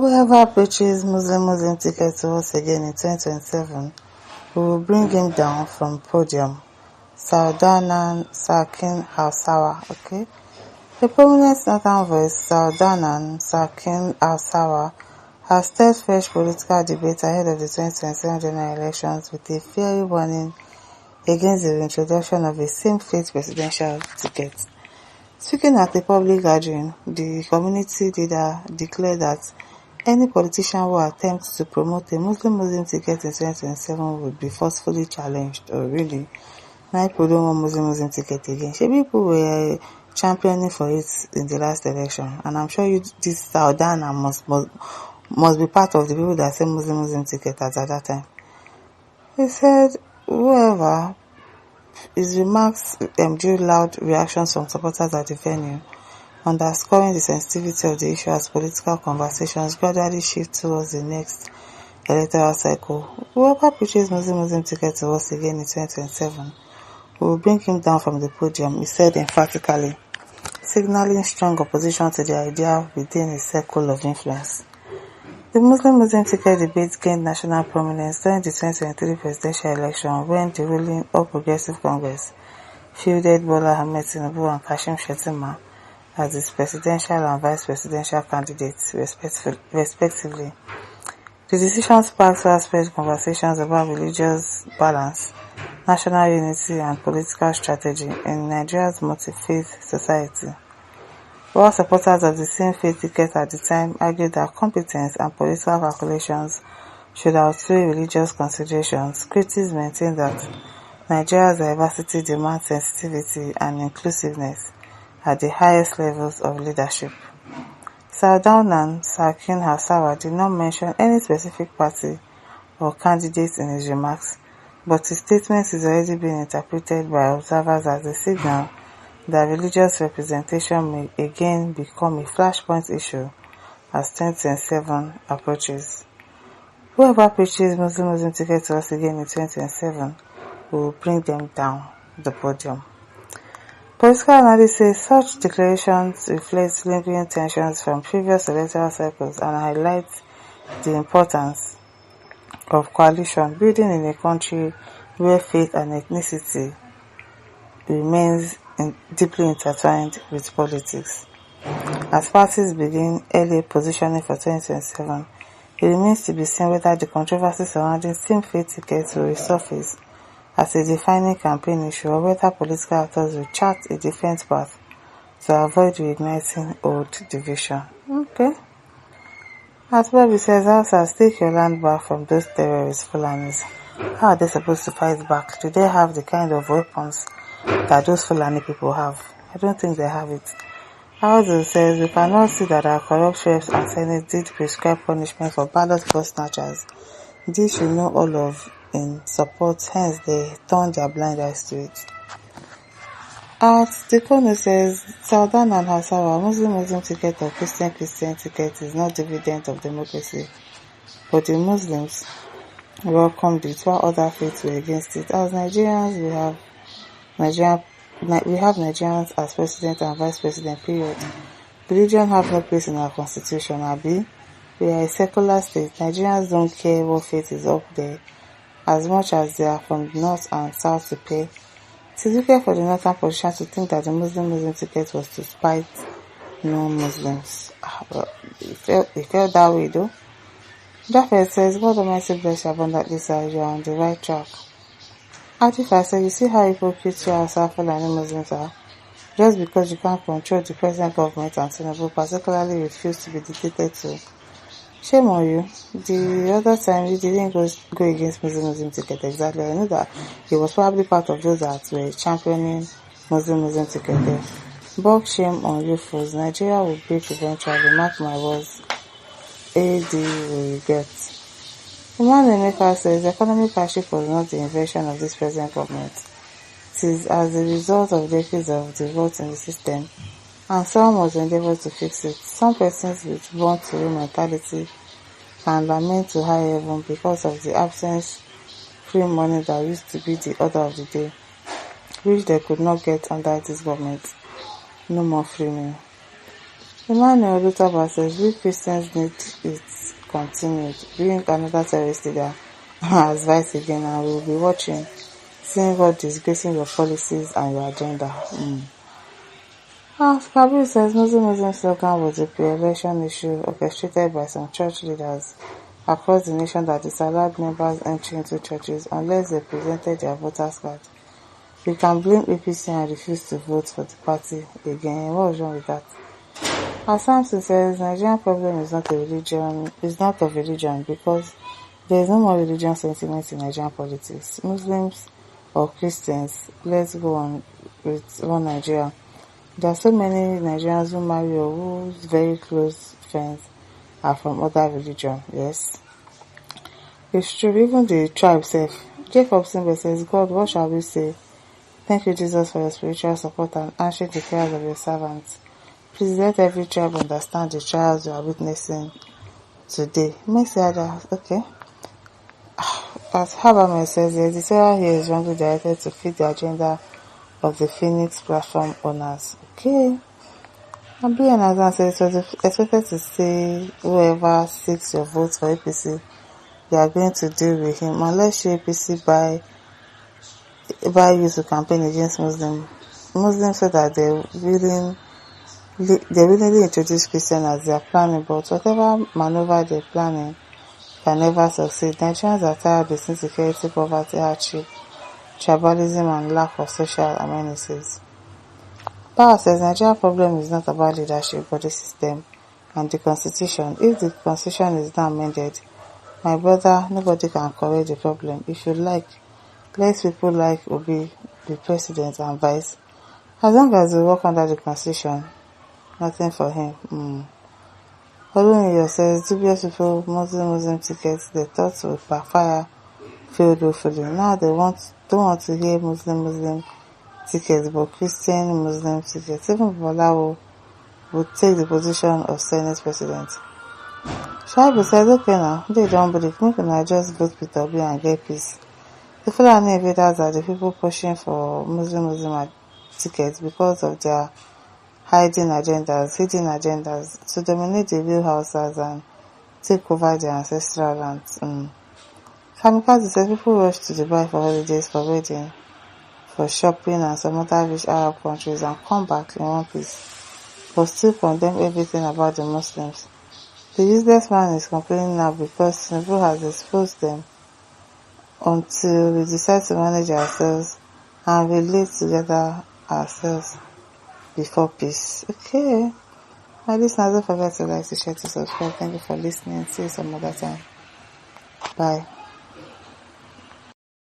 Whoever preaches Muslim ticket to us again in 2027, we will bring him down from podium. Saudanan Sakin Hausawa, okay? The prominent northern voice, Saudanan Sakin Hausawa, has stirred fresh political debate ahead of the 2027 general elections with a fiery warning against the introduction of a same-faith presidential ticket. Speaking at a public gathering, the community leader declared that any politician who attempts to promote a Muslim ticket in 2027 would be forcefully challenged. Oh, really? Now people don't want Muslim ticket again. People were championing for it in the last election, and I'm sure this Saudana must be part of the people that said Muslim ticket at that time. He said, whoever, his remarks drew loud reactions from supporters at the venue, underscoring the sensitivity of the issue as political conversations gradually shift towards the next electoral cycle. Whoever preaches Muslim ticket to us again in 2027, we will bring him down from the podium, he said emphatically, signaling strong opposition to the idea within his circle of influence. The Muslim ticket debate gained national prominence during the 2023 presidential election when the ruling All Progressive Congress fielded Bola Ahmed Tinubu and Kashim Shettima as its presidential and vice presidential candidates, respectively. The decision sparked widespread conversations about religious balance, national unity, and political strategy in Nigeria's multi-faith society. While supporters of the same faith ticket at the time argued that competence and political calculations should outweigh religious considerations, critics maintained that Nigeria's diversity demands sensitivity and inclusiveness at the highest levels of leadership. Saudanan Sakin Hausawa did not mention any specific party or candidate in his remarks, but his statement is already being interpreted by observers as a signal that religious representation may again become a flashpoint issue as 2027 approaches. Whoever preaches Muslim ticket to us again in 2027 will bring them down the podium. Political analysts say such declarations reflect lingering tensions from previous electoral cycles and highlight the importance of coalition building in a country where faith and ethnicity remains deeply intertwined with politics. As parties begin early positioning for 2027, it remains to be seen whether the controversy surrounding same-faith tickets will resurface as a defining campaign issue or whether political actors will chart a different path to avoid reigniting old division. Okay. As Bobby says, Hausa, take your land back from those terrorist Fulanis. How are they supposed to fight back? Do they have the kind of weapons that those Fulani people have? I don't think they have it. Hausa says, we cannot see that our corrupt sheriffs and senate did prescribe punishment for ballot box snatchers. This should know all of in support, hence they turn their blind eyes to it. At the corner says, Southern and Hausawa, Muslim ticket or Christian ticket is not dividend of democracy, but the Muslims welcomed it while other faiths were against it. As Nigerians, we have Nigerians as president and vice president, period. Religion have no place in our constitution, Abi. We are a secular state. Nigerians don't care what faith is up there, as much as they are from the north and south to pay. It is wicked for the northern politicians to think that the Muslim ticket was to spite non-Muslims. It felt that way though. Jafet says, God Almighty bless you abundantly, sir, you are on the right track. Artifact says, you see how hypocrite you are, Fulani Muslims are? Just because you can't control the present government and Tinubu particularly refuse to be dictated to. Shame on you. The other time you didn't go against Muslim ticket exactly. I know that he was probably part of those that were championing Muslim ticket there. But shame on you fools. Nigeria will break eventually. Mark my words. AD will regret. Emmanuel Maker says economic hardship was not the invention of this present government. It is as a result of decades of the votes in the system, and someone must endeavor to fix it. Some persons with born to rule mentality can lament to high heaven because of the absence free money that used to be the order of the day, which they could not get under this government. No more free meal. Emmanuel Lutaba says, we Christians need it continued. Bring another terrorist leader as vice again, and we will be watching, seeing God disgracing your policies and your agenda. Kabir says Muslim slogan was a pre-election issue orchestrated by some church leaders across the nation that disallowed members entry into churches unless they presented their voters card. You can blame APC and refuse to vote for the party again. What was wrong with that? Samson says Nigerian problem is not of religion because there is no more religion sentiment in Nigerian politics. Muslims or Christians, let's go on with one Nigeria. There are so many Nigerians who marry or whose very close friends are from other religion. Yes, it's true. Even the tribe self. Jacob Simbe says, God, what shall we say? Thank you, Jesus, for your spiritual support and answering the prayers of your servants. Please let every tribe understand the trials you are witnessing today. Mercy others. Okay. As Habermas says, the editorial here is wrongly directed to fit the agenda of the Phoenix platform owners. Okay. And B. Nazan says, it was expected to say whoever seeks your vote for APC, you are going to deal with him unless you APC buy you to campaign against Muslims. Muslims said that they willingly introduce Christians as they are planning, but whatever maneuver they're planning can never succeed. Nigerians are tired of insecurity, poverty, hardship, tribalism, and lack of social amenities. Power says Nigeria's problem is not about leadership, but the system and the constitution. If the constitution is not amended, my brother, nobody can correct the problem. If you like, let people like Obi be president and vice. As long as they work under the constitution, nothing for him. Oluniyo says dubious people, Muslim tickets they thought would backfire, failed woefully. Now they don't want to hear Muslim tickets, but Christian Muslim tickets. Even Bolawo would take the position of Senate President. Shaibu says, okay now, they don't believe me, can I just vote Peter Obi and get peace? The Fulani invaders are the people pushing for Muslim tickets because of their hidden agendas to dominate the real houses and take over their ancestral lands. Kamikaze says people rush to Dubai for holidays, for wedding, for shopping and some other rich Arab countries and come back in one piece, but still condemn everything about the Muslims. The useless man is complaining now because Tinubu has exposed them until we decide to manage ourselves and relate together ourselves before peace. Okay. My listeners, don't forget to like, to share, to subscribe. Thank you for listening. See you some other time. Bye.